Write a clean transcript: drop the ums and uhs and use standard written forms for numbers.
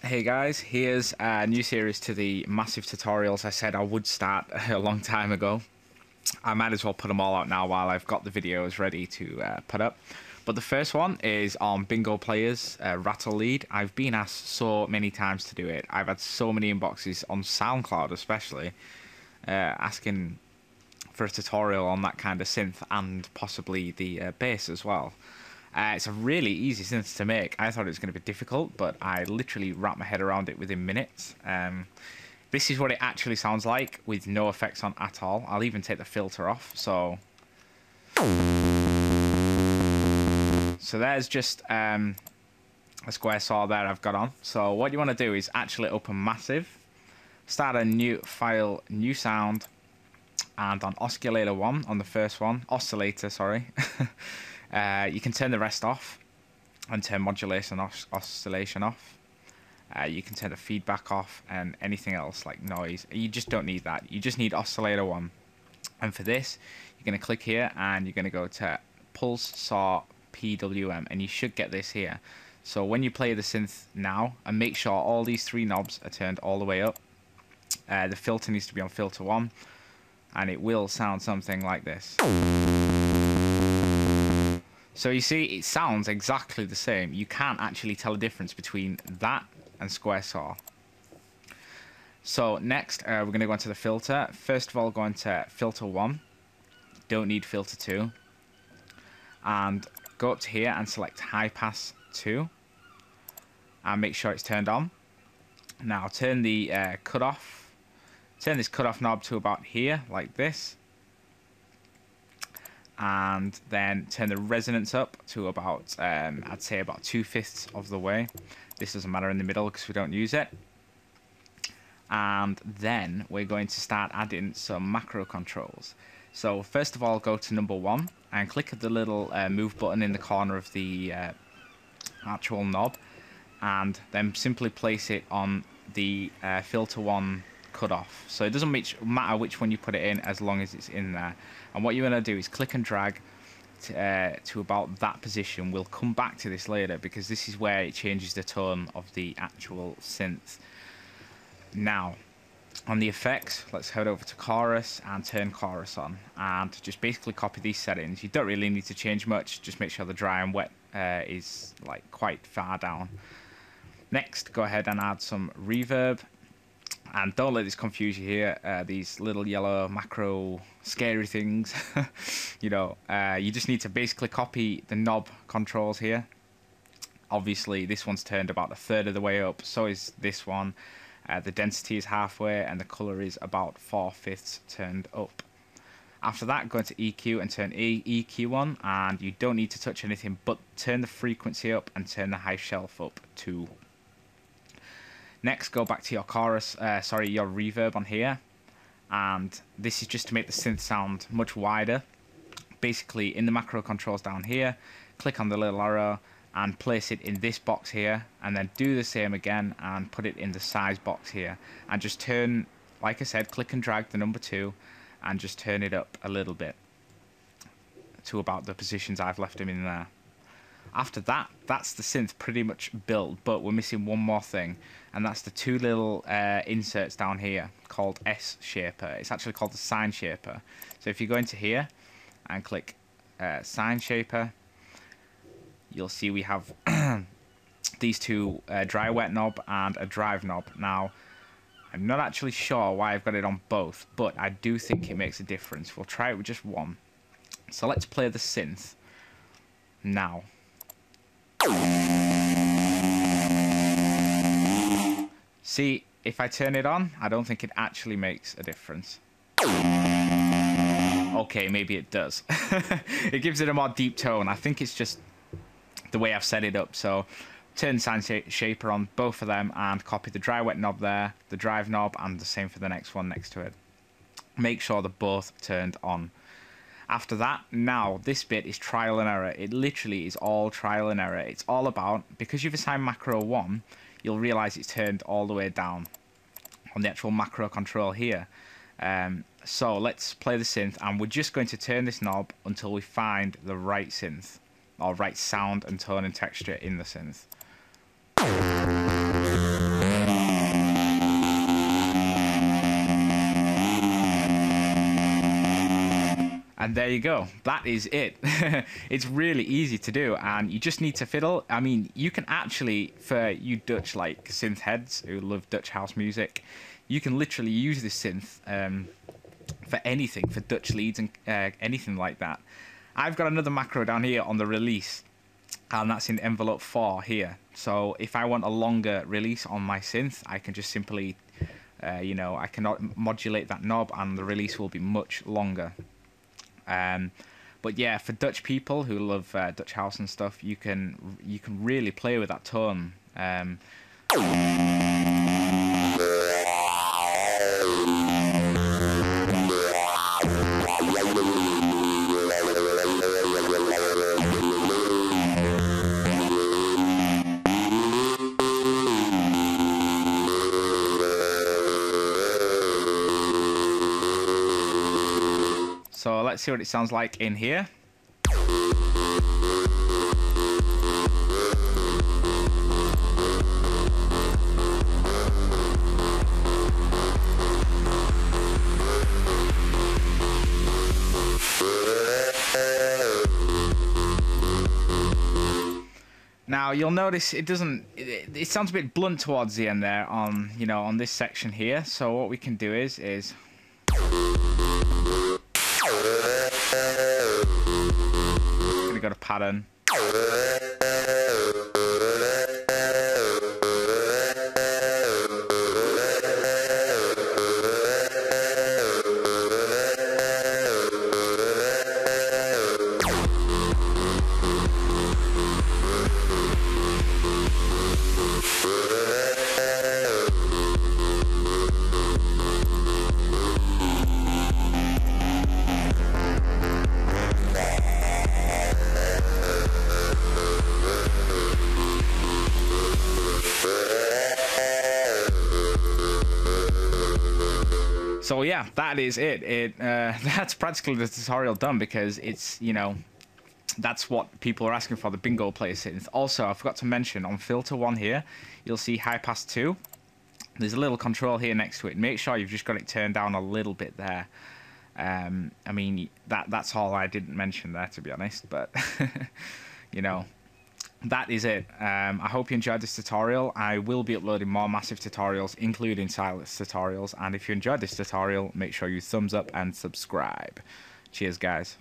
Hey guys, here's a new series to the massive tutorials I said I would start a long time ago. I might as well put them all out now while I've got the videos ready to put up. But the first one is on Bingo Player's Rattle lead. I've been asked so many times to do it. I've had so many inboxes on SoundCloud especially asking for a tutorial on that kind of synth and possibly the bass as well. It's a really easy synth to make. I thought it was going to be difficult, but I literally wrapped my head around it within minutes. This is what it actually sounds like with no effects on at all. I'll even take the filter off. So there's just a square saw there I've got on. So what you want to do is actually open Massive, start a new file, new sound, and on oscillator 1, on the first one, oscillator, sorry. You can turn the rest off and turn modulation oscillation off. You can turn the feedback off and anything else like noise. You just don't need that. You just need oscillator 1. And for this, you're going to click here and you're going to go to Pulse Saw PWM, and you should get this here. So when you play the synth now, and make sure all these 3 knobs are turned all the way up. The filter needs to be on filter 1, and it will sound something like this. So you see, it sounds exactly the same. You can't actually tell a difference between that and square saw. So next, we're going to go into the filter. First of all, go into filter 1. Don't need filter 2. And go up to here and select high pass 2. And make sure it's turned on. Now turn the cutoff. Turn this cutoff knob to about here, like this. And then turn the resonance up to about, I'd say about 2/5 of the way. This doesn't matter in the middle because we don't use it. And then we're going to start adding some macro controls. So first of all, go to number 1 and click the little move button in the corner of the actual knob, and then simply place it on the filter 1 cutoff. So it doesn't matter which one you put it in as long as it's in there. And what you're going to do is click and drag to about that position. We'll come back to this later because this is where it changes the tone of the actual synth. Now on the effects, let's head over to chorus and turn chorus on, and just basically copy these settings. You don't really need to change much, just make sure the dry and wet is like quite far down. Next, go ahead and add some reverb. And don't let this confuse you here, these little yellow macro scary things. You know, you just need to basically copy the knob controls here. Obviously, this one's turned about 1/3 of the way up, so is this one. The density is halfway, and the color is about 4/5 turned up. After that, go into EQ and turn EQ on, and you don't need to touch anything, but turn the frequency up and turn the high shelf up too. Next, go back to your chorus, your reverb on here, and this is just to make the synth sound much wider. Basically, in the macro controls down here, click on the little arrow and place it in this box here, and then do the same again and put it in the size box here, and just turn, like I said, click and drag the number 2 and just turn it up a little bit to about the positions I've left them in there. After that, that's the synth pretty much built, but we're missing one more thing, and that's the 2 little inserts down here called S Shaper. It's actually called the Sine Shaper. So if you go into here and click Sine Shaper, you'll see we have these 2 dry wet knob and a drive knob. Now, I'm not actually sure why I've got it on both, but I do think it makes a difference. We'll try it with just one. So let's play the synth now. See, if I turn it on, I don't think it actually makes a difference. Okay, maybe it does. It gives it a more deep tone. I think it's just the way I've set it up. So turn Sine Shaper on both of them and copy the dry wet knob there, the drive knob, and the same for the next one next to it. Make sure they're both turned on. After that, now this bit is trial and error. It literally is all trial and error. It's all about, because you've assigned macro 1, you'll realize it's turned all the way down on the actual macro control here. So let's play the synth, and we're just going to turn this knob until we find the right synth, or right sound and tone and texture in the synth. And there you go. That is it. It's really easy to do, and you just need to fiddle. I mean, you can actually, for you Dutch like synth heads who love Dutch house music, you can literally use this synth for anything, for Dutch leads and anything like that. I've got another macro down here on the release, and that's in envelope 4 here. So if I want a longer release on my synth, I can just simply, you know, I can modulate that knob, and the release will be much longer. But yeah, for Dutch people who love Dutch house and stuff, you can really play with that tone. So let's see what it sounds like in here. Now you'll notice it doesn't. It sounds a bit blunt towards the end there on, you know, on this section here. So what we can do is gonna go to pattern. So yeah, that is it. That's practically the tutorial done, because it's, you know, that's what people are asking for, the bingo player synth. Also, I forgot to mention on filter 1 here, you'll see high pass 2. There's a little control here next to it. Make sure you've just got it turned down a little bit there. I mean, that's all I didn't mention there, to be honest, but you know, that is it. I hope you enjoyed this tutorial. I will be uploading more massive tutorials, including silence tutorials, and if you enjoyed this tutorial, make sure you thumbs up and subscribe. Cheers, guys.